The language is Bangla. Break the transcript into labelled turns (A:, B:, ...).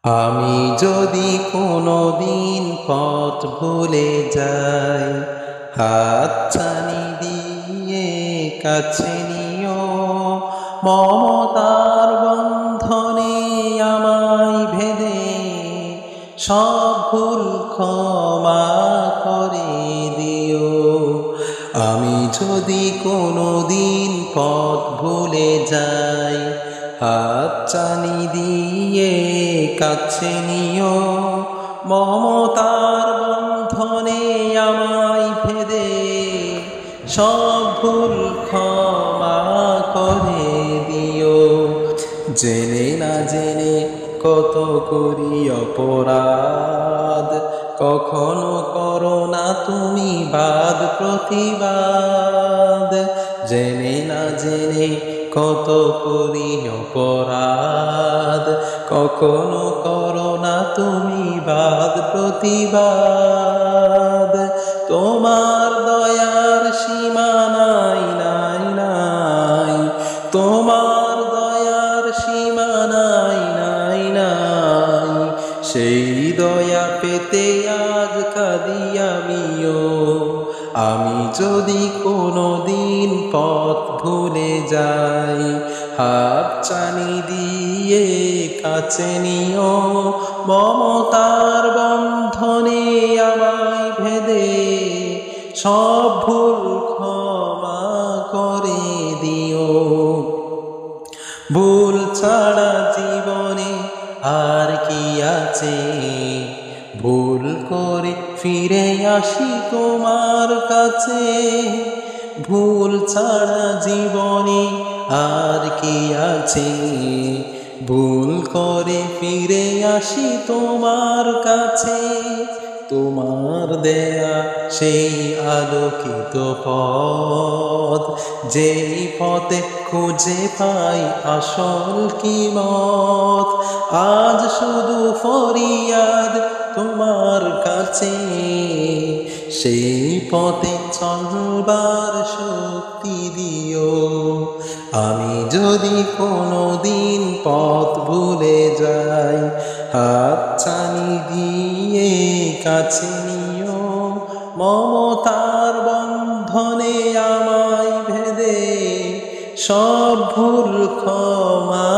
A: আমি যদি কোনোদিন পথ ভুলে যাই, হাতছানি দিয়ে কাছে নিও, মমতার বন্ধনে আমায় ভেদে সব ভুল ক্ষমা করে দিও। আমি যদি কোনোদিন পথ ভুলে যাই, হাতছানি দিয়ে কাছে নিও, মমতার বন্ধনে আমায় ভেদে সব ভুল ক্ষমা করে দিও। জেনে না জেনে কত করি অপরাধ, কখনো করো না তুমি বাদ প্রতিবাদ। জেনে না জেনে কত করি অপরাধ, কখনো করো না তুমি বাদ প্রতিবাদ। তোমার দয়ার সীমা নাই নাই নাই, তোমার দয়ার সীমা নাই নাই নাই। সেই দয়া পেতে আজ কাঁদি আমিও। আমি যদি কোনোদিন পথ ভুলে যাই, হাতছানি দিয়ে কাছে নিও, মমতার বন্ধনে আমায় ভেদে সব ভুল ক্ষমা করে দিও। ভুল ছাড়া জীবনে আর কি আছে, ভুল করে ফিরে আসি তোমার কাছে। ভুল ছাড়া জীবনে আর কি আছে, ভুল করে ফিরে আসি তোমার কাছে। তোমার দেয়া সেই আলোকিত পথ, যেই পথে খুঁজে পাই আসল কিমত। আজ শুধু ফরিয়াদ তোমার কাছে, সেই পথে চলবার শক্তি দিও। আমি যদি কোনোদিন পথ ভুলে যাই, হাতছানি দিয়ে কাছে নিও, মমতার বন্ধনে আমায় ভেদে সব ভুল ক্ষমা